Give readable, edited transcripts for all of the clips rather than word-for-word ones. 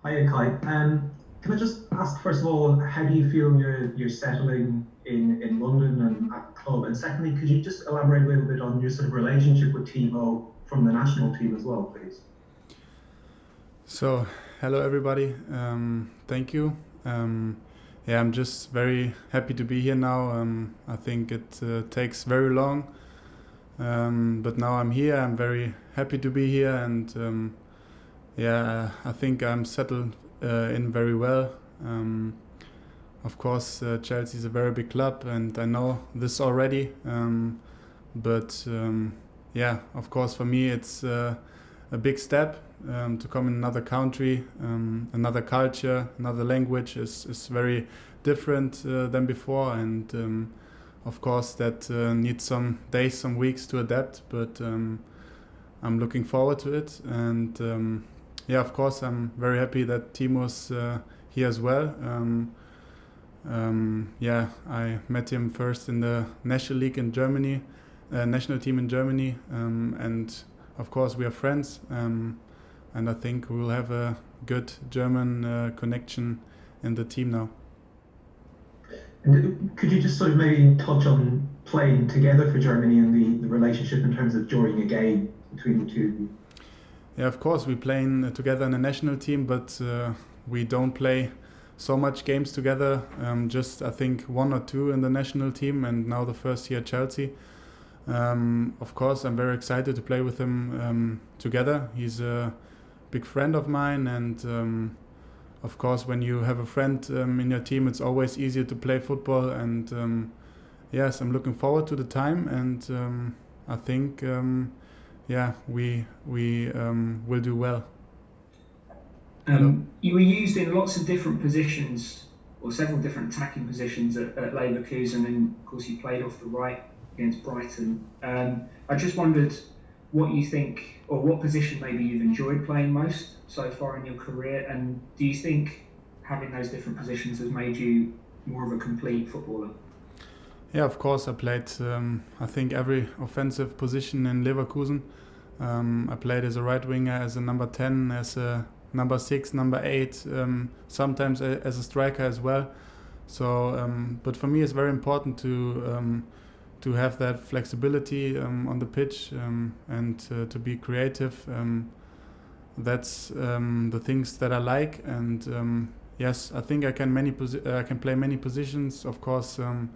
Hiya, Kai. Can I just ask, first of all, how do you feel you're settling in London and at the club? And secondly, could you just elaborate a little bit on your sort of relationship with Timo from the national team as well, please? So, hello everybody. Thank you. Yeah, I'm just very happy to be here now. I think it takes very long, but now I'm here. I'm very happy to be here, and yeah, I think I'm settled in very well. Of course, Chelsea is a very big club, and I know this already. But yeah, of course, for me, it's a big step to come in another country, another culture, another language is very different than before, and of course that needs some days, some weeks to adapt. But I'm looking forward to it, and yeah, of course, I'm very happy that Timo's here as well. Yeah, I met him first in the national league in Germany, national team in Germany, and of course we are friends, and I think we will have a good German connection in the team now. And could you just sort of maybe touch on playing together for Germany and the relationship in terms of during a game between the two of you? Yeah, of course we playing together in the national team, but we don't play so much games together. Just I think 1 or 2 in the national team, and now the first here at Chelsea. Of course, I'm very excited to play with him together. He's a big friend of mine, and of course, when you have a friend in your team, it's always easier to play football. And yes, I'm looking forward to the time, and I think yeah, we will do well. You were used in lots of different positions, or several different attacking positions at Leverkusen, and of course you played off the right against Brighton. I just wondered what you think, or what position maybe you've enjoyed playing most so far in your career, and do you think having those different positions has made you more of a complete footballer? Yeah, of course, I played, I think, every offensive position in Leverkusen. I played as a right winger, as a number 10, as a number 6, number 8, sometimes as a striker as well. So, but for me, it's very important to have that flexibility on the pitch, and to be creative. That's the things that I like, and yes, I think I can play many positions. Of course, for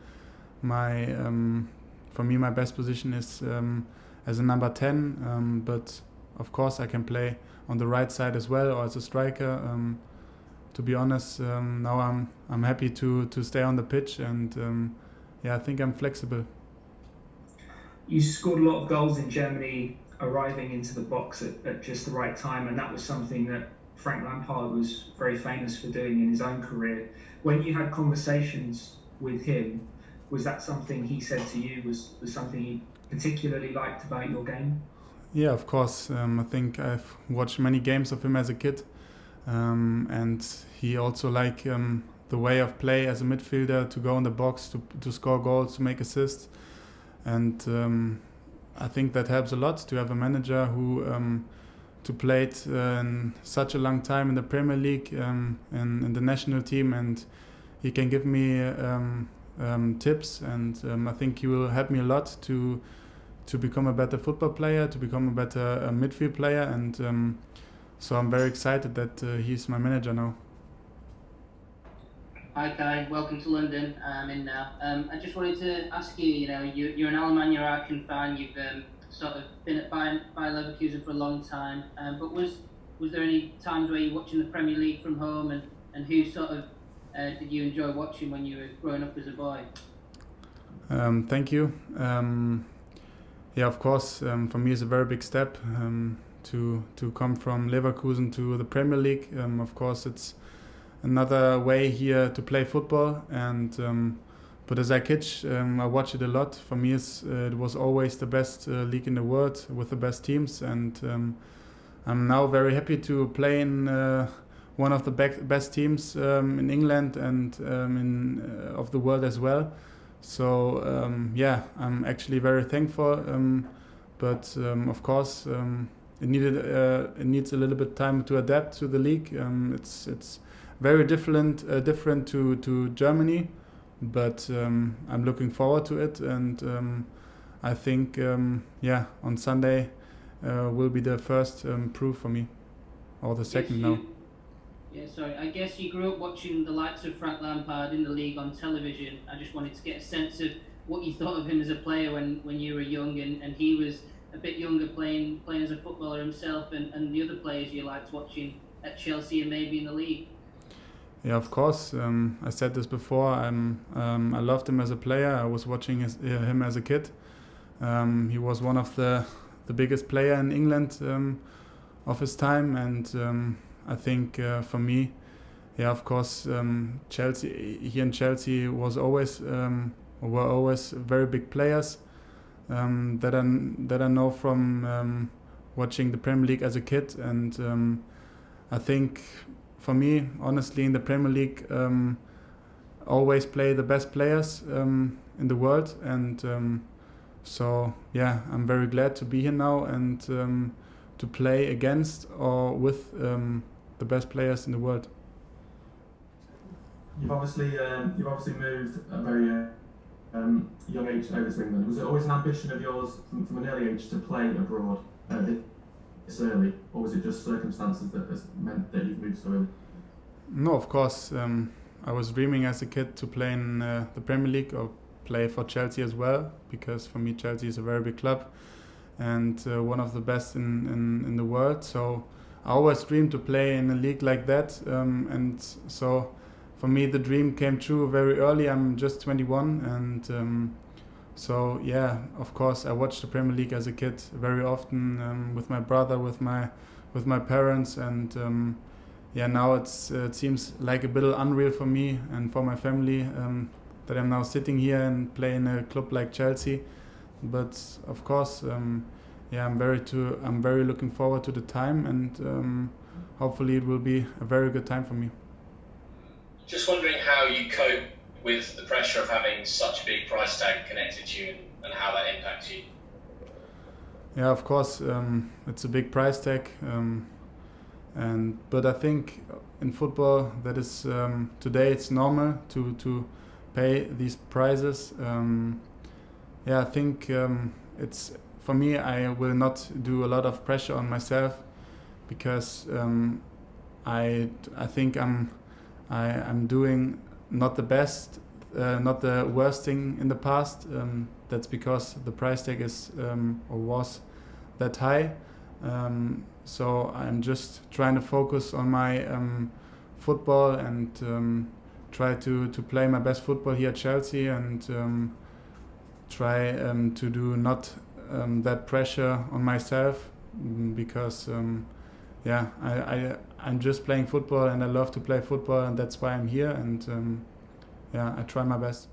me, my best position is as a number 10, but of course I can play on the right side as well, or as a striker. To be honest, now I'm happy to stay on the pitch, and yeah, I think I'm flexible. You scored a lot of goals in Germany, arriving into the box at just the right time, and that was something that Frank Lampard was very famous for doing in his own career. When you had conversations with him, was that something he said to you was something he particularly liked about your game? Yeah, of course. I think I've watched many games of him as a kid, and he also liked the way of play as a midfielder, to go in the box, to score goals, to make assists. And I think that helps a lot to have a manager who to played in such a long time in the Premier League, in the national team, and he can give me tips, and I think he will help me a lot to become a better football player, to become a better midfield player, and so I'm very excited that he's my manager now. Hi Kai, welcome to London. I'm in now. I just wanted to ask you, you're an Alemannia Aachen fan, you've sort of been at Bayer Leverkusen for a long time, but was there any times where you're watching the Premier League from home, and who sort of did you enjoy watching when you were growing up as a boy? Thank you. Yeah, of course, for me it's a very big step to come from Leverkusen to the Premier League. Of course, it's another way here to play football, and but as a kid, I watch it a lot. For me, it was always the best league in the world with the best teams, and I'm now very happy to play in one of the best teams in England and of the world as well. So yeah, I'm actually very thankful. But of course, it needs a little bit time to adapt to the league. It's very different to Germany, but I'm looking forward to it, and I think on Sunday will be the first proof for me, or the second now. Yeah, sorry. I guess you grew up watching the likes of Frank Lampard in the league on television. I just wanted to get a sense of what you thought of him as a player when you were young, and he was a bit younger, playing as a footballer himself, and the other players you liked watching at Chelsea and maybe in the league. Yeah, of course. I said this before. I loved him as a player. I was watching him as a kid. He was one of the biggest player in England of his time, and I think for me, of course, Chelsea here in Chelsea were always very big players that I know from watching the Premier League as a kid, and I think for me, honestly, in the Premier League, always play the best players in the world, and so I'm very glad to be here now and to play against or with the best players in the world. You've obviously moved at a very young age over to England. Was it always an ambition of yours from an early age to play abroad this early, or was it just circumstances that has meant that you've moved so early? No, of course. I was dreaming as a kid to play in the Premier League or play for Chelsea as well, because for me Chelsea is a very big club and one of the best in the world. So I always dreamed to play in a league like that, and so for me the dream came true very early. I'm just 21, and so of course I watched the Premier League as a kid very often with my brother, with my parents, and now it seems like a bit unreal for me and for my family that I'm now sitting here and play in a club like Chelsea. But of course, I'm very looking forward to the time, and hopefully it will be a very good time for me. Just wondering how you cope with the pressure of having such a big price tag connected to you, and how that impacts you. Yeah, of course, it's a big price tag, but I think in football that is today it's normal to pay these prices. I think it's for me. I will not do a lot of pressure on myself, because I think I'm doing not the best, not the worst thing in the past. That's because the price tag is or was that high. So I'm just trying to focus on my football and try to play my best football here at Chelsea, and try to do not that pressure on myself, because I'm just playing football and I love to play football, and that's why I'm here, and I try my best.